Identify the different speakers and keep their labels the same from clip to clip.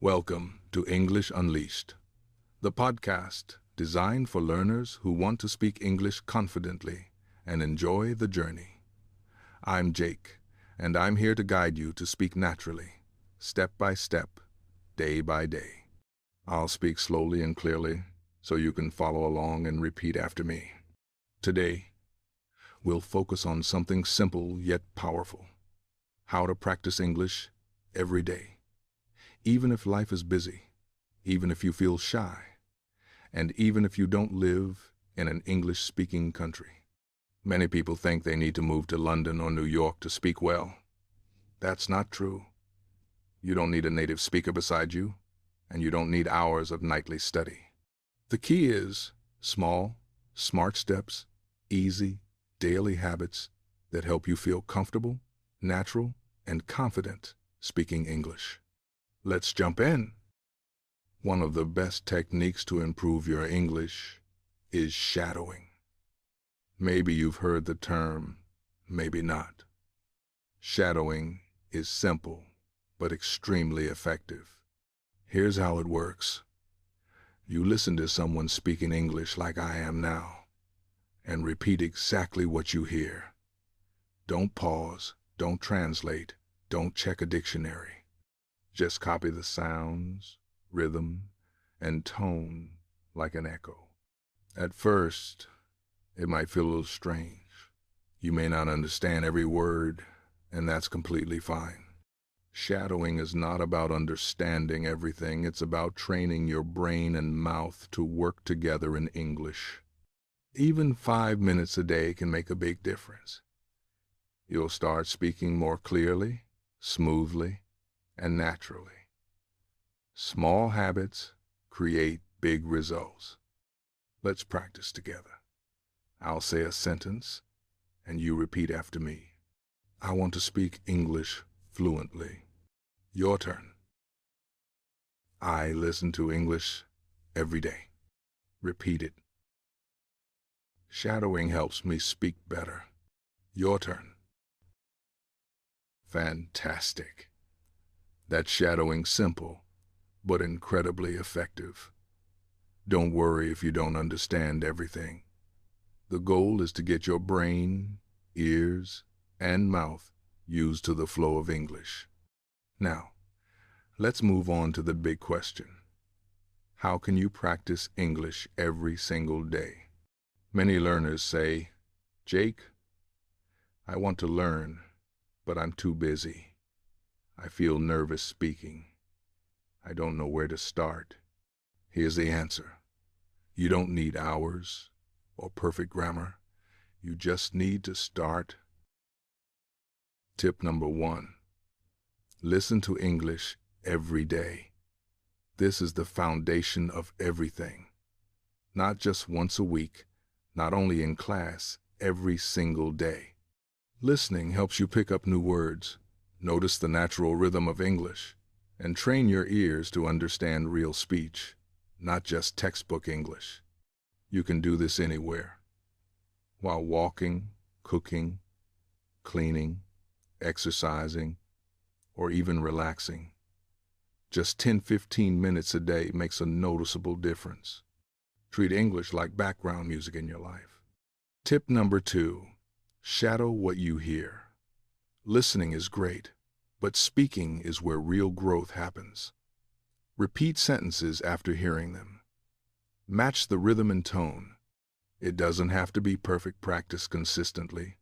Speaker 1: Welcome to English Unleashed, the podcast designed for learners who want to speak English confidently and enjoy the journey. I'm Jake, and I'm here to guide you to speak naturally, step by step, day by day. I'll speak slowly and clearly so you can follow along and repeat after me. Today, we'll focus on something simple yet powerful: how to practice English every day. Even if life is busy, even if you feel shy, and even if you don't live in an English-speaking country. Many people think they need to move to London or New York to speak well. That's not true. You don't need a native speaker beside you, and you don't need hours of nightly study. The key is small, smart steps, easy, daily habits that help you feel comfortable, natural, and confident speaking English. Let's jump in. One of the best techniques to improve your English is shadowing. Maybe you've heard the term, maybe not. Shadowing is simple, but extremely effective. Here's how it works. You listen to someone speaking English like I am now, and repeat exactly what you hear. Don't pause, don't translate, don't check a dictionary. Just copy the sounds, rhythm, and tone like an echo. At first, it might feel a little strange. You may not understand every word, and that's completely fine. Shadowing is not about understanding everything. It's about training your brain and mouth to work together in English. Even 5 minutes a day can make a big difference. You'll start speaking more clearly, smoothly, and naturally. Small habits create big results. Let's practice together. I'll say a sentence, and you repeat after me. I want to speak English fluently. Your turn. I listen to English every day. Repeat it. Shadowing helps me speak better. Your turn. Fantastic. That's shadowing simple, but incredibly effective. Don't worry if you don't understand everything. The goal is to get your brain, ears, and mouth used to the flow of English. Now, let's move on to the big question. How can you practice English every single day? Many learners say, Jake, I want to learn, but I'm too busy. I feel nervous speaking. I don't know where to start. Here's the answer. You don't need hours or perfect grammar. You just need to start. Tip number 1. Listen to English every day. This is the foundation of everything. Not just once a week, not only in class, every single day. Listening helps you pick up new words, notice the natural rhythm of English, and train your ears to understand real speech, not just textbook English. You can do this anywhere. While walking, cooking, cleaning, exercising, or even relaxing. Just 10-15 minutes a day makes a noticeable difference. Treat English like background music in your life. Tip number 2. Shadow what you hear. Listening is great, but speaking is where real growth happens. Repeat sentences after hearing them. Match the rhythm and tone. It doesn't have to be perfect practice consistently,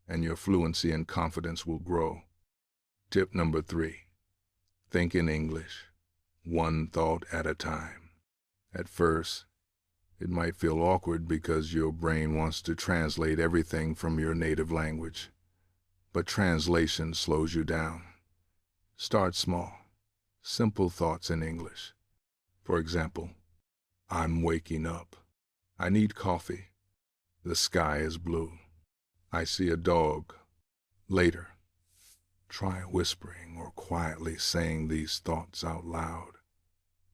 Speaker 1: and your fluency and confidence will grow. Tip number 3. Think in English, one thought at a time. At first, it might feel awkward because your brain wants to translate everything from your native language. But translation slows you down. Start small, simple thoughts in English. For example, I'm waking up. I need coffee. The sky is blue. I see a dog. Later, try whispering or quietly saying these thoughts out loud.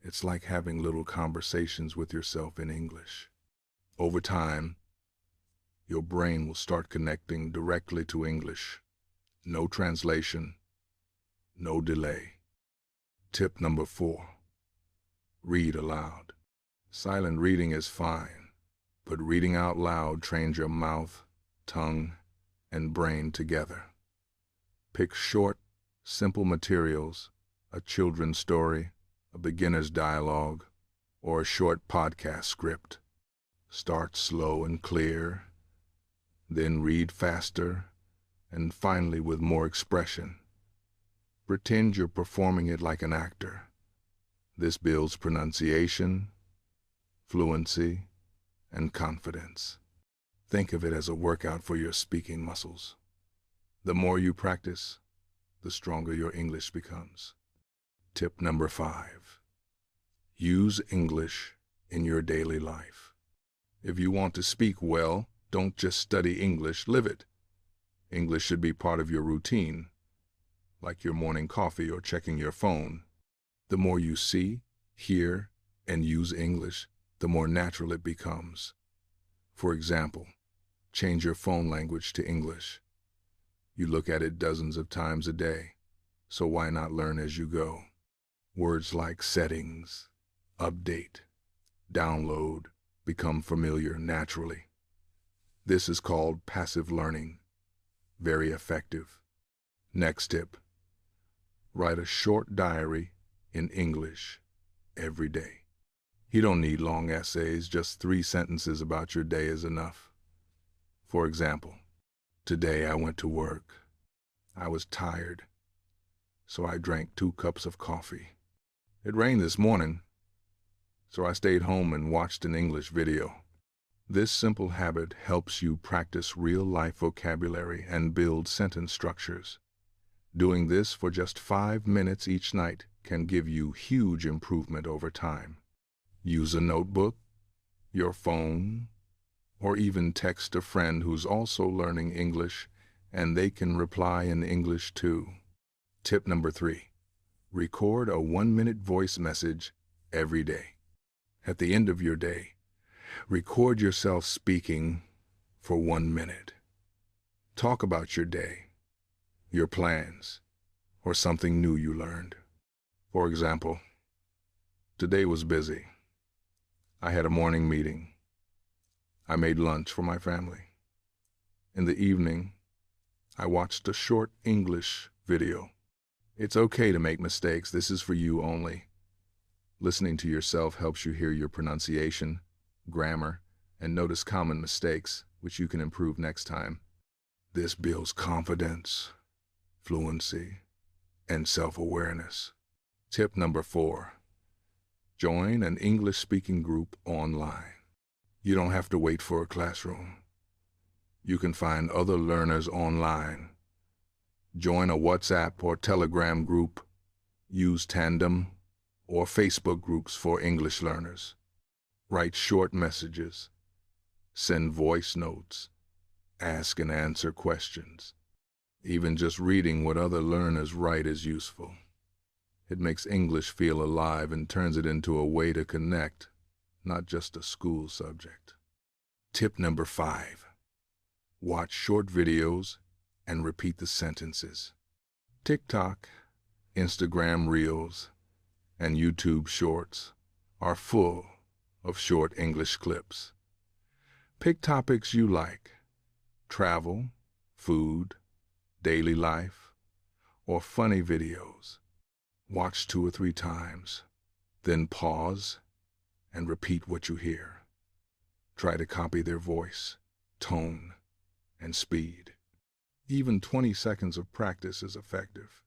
Speaker 1: It's like having little conversations with yourself in English. Over time, your brain will start connecting directly to English. No translation, no delay. Tip number 4. Read aloud. Silent reading is fine, but reading out loud trains your mouth, tongue, and brain together. Pick short, simple materials, a children's story, a beginner's dialogue, or a short podcast script. Start slow and clear, then read faster, and finally with more expression. Pretend you're performing it like an actor. This builds pronunciation, fluency, and confidence. Think of it as a workout for your speaking muscles. The more you practice, the stronger your English becomes. Tip number 5. Use English in your daily life. If you want to speak well, don't just study English, live it. English should be part of your routine, like your morning coffee or checking your phone. The more you see, hear, and use English, the more natural it becomes. For example, change your phone language to English. You look at it dozens of times a day, so why not learn as you go? Words like settings, update, download become familiar naturally. This is called passive learning. Very effective. Next tip. Write a short diary in English every day. You don't need long essays, just 3 sentences about your day is enough. For example, today I went to work. I was tired, so I drank 2 cups of coffee. It rained this morning, so I stayed home and watched an English video. This simple habit helps you practice real-life vocabulary and build sentence structures. Doing this for just 5 minutes each night can give you huge improvement over time. Use a notebook, your phone, or even text a friend who's also learning English, and they can reply in English too. Tip number 3. Record a 1-minute voice message every day. At the end of your day, record yourself speaking for 1 minute. Talk about your day, your plans, or something new you learned. For example, today was busy. I had a morning meeting. I made lunch for my family. In the evening, I watched a short English video. It's okay to make mistakes. This is for you only. Listening to yourself helps you hear your pronunciation, grammar, and notice common mistakes, which you can improve next time. This builds confidence, fluency, and self-awareness. Tip number 4. Join an English-speaking group online. You don't have to wait for a classroom. You can find other learners online. Join a WhatsApp or Telegram group. Use Tandem or Facebook groups for English learners. Write short messages. Send voice notes. Ask and answer questions. Even just reading what other learners write is useful. It makes English feel alive and turns it into a way to connect, not just a school subject. Tip number 5. Watch short videos and repeat the sentences. TikTok, Instagram Reels, and YouTube Shorts are full of short English clips. Pick topics you like: travel, food, daily life, or funny videos. Watch 2 or 3 times, then pause and repeat what you hear. Try to copy their voice, tone, and speed. Even 20 seconds of practice is effective.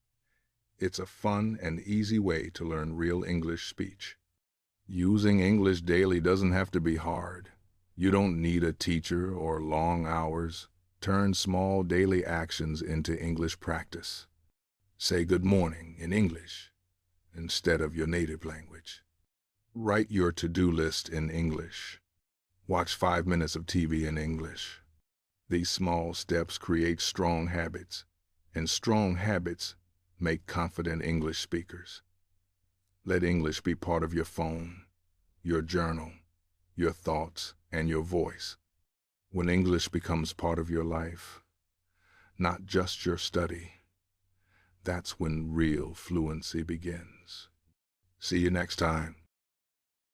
Speaker 1: It's a fun and easy way to learn real English speech. Using English daily doesn't have to be hard. You don't need a teacher or long hours. Turn small daily actions into English practice. Say good morning in English instead of your native language. Write your to-do list in English. Watch 5 minutes of TV in English. These small steps create strong habits, and strong habits make confident English speakers. Let English be part of your phone, your journal, your thoughts, and your voice. When English becomes part of your life, not just your study, that's when real fluency begins. See you next time.